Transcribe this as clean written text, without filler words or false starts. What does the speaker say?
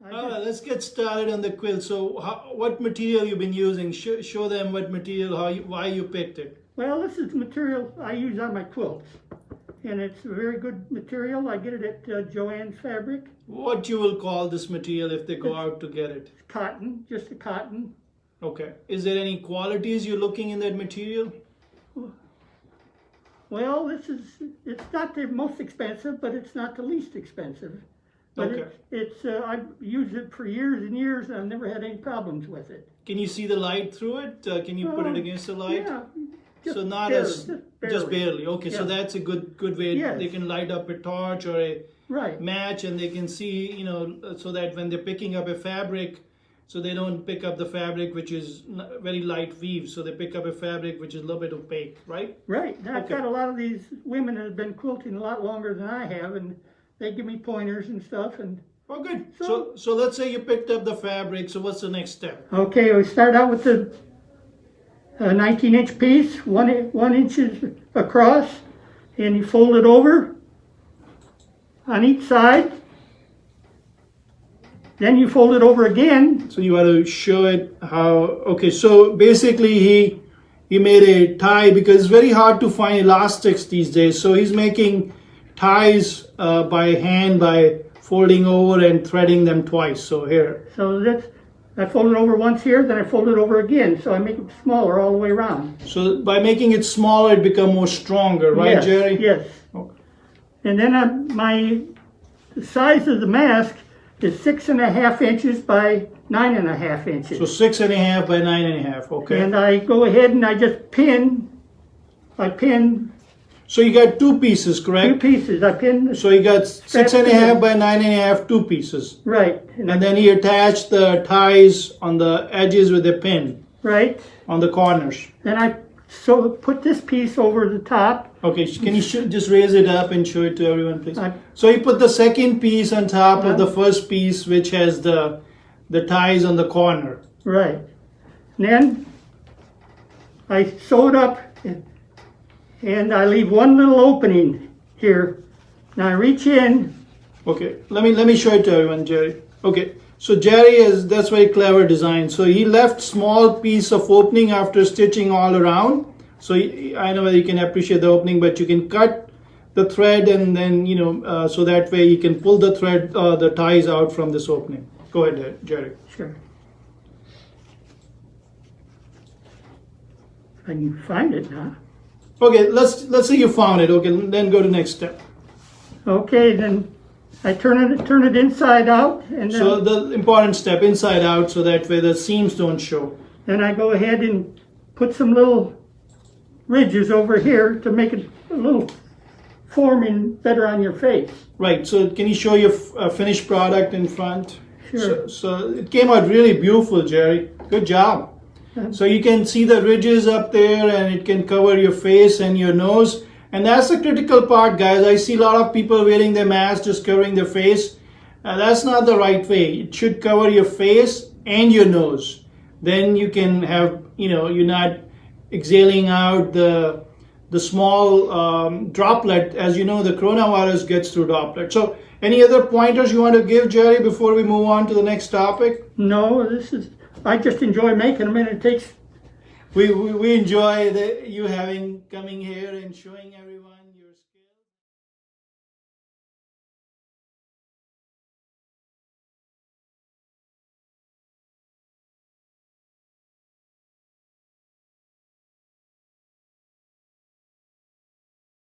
Let's get started on the quilt. So, what material you've been using? Show them what material, why you picked it. Well, this is the material I use on my quilts, and it's a very good material. I get it at Joann's Fabric. What you will call this material if they go out to get it? It's cotton, just a cotton. Okay. Is there any qualities you're looking in that material? Well, it's not the most expensive, but it's not the least expensive. But Okay. I've used it for years and years, and I've never had any problems with it. Can you see the light through it? Can you put it against the light? Yeah. So not barely, as just barely. Okay, so Yeah. that's a good way. Yes. They can light up a torch or a Right. match, and they can see, so that when they're picking up a fabric, so they don't pick up the fabric which is very light weave. So they pick up a fabric which is a little bit opaque, right? Right. And I've Okay. got a lot of these women that have been quilting a lot longer than I have, and they give me pointers and stuff. And Oh, good. So let's say you picked up the fabric. So what's the next step? okay, we start out with the 19-inch piece, one inches across, and you fold it over on each side. Then you fold it over again. So you want to show it how. Okay, so basically he made a tie because it's very hard to find elastics these days. So he's making ties by hand by folding over and threading them twice. So here. So I fold it over once here, then I fold it over again. So I make it smaller all the way around. So by making it smaller, it becomes more stronger, right, Yes, Jerry? yes. Okay. And then the size of the mask is 6.5 inches by 9.5 inches. So 6.5 by 9.5. Okay. And I go ahead and I just pin. I pin So you got two pieces, 2 correct? pieces. I pin. So you got 6.5 by 9.5, 2 pieces. Right. And then he attached the ties on the edges with a pin Right. on the corners. Then I put this piece over the top. Okay, can you just raise it up and show it to everyone, please? I- So you put the second piece on top of the first piece, which has the ties on the corner. Right. And then I sew it up, and I leave one little opening here. Now I reach in. Okay, let me show it to everyone, Jerry. Okay, so Jerry that's very clever design. So he left small piece of opening after stitching all around. So I know you can appreciate the opening, but you can cut the thread and then so that way you can pull the thread, the ties out from this opening. Go ahead, Jerry. Sure. If I can find it now. Okay, let's say you found it. Okay, then go to next step. Okay, then I turn it inside out, and then, So the important step, inside out, so that way the seams don't show. then I go ahead and put some little ridges over here to make it a little forming better on your face. Right, so can you show your finished product in front? Sure. So it came out really beautiful, Jerry. Good job. So you can see the ridges up there and it can cover your face and your nose. And that's the critical part, guys. I see a lot of people wearing their mask, just covering their face. That's not the right way. It should cover your face and your nose. Then you can have, you're not exhaling out the small droplet. As you know, the coronavirus gets through droplet. So any other pointers you want to give, Jerry, before we move on to the next topic? No, I just enjoy making them, and it takes We enjoy you coming here and showing everyone.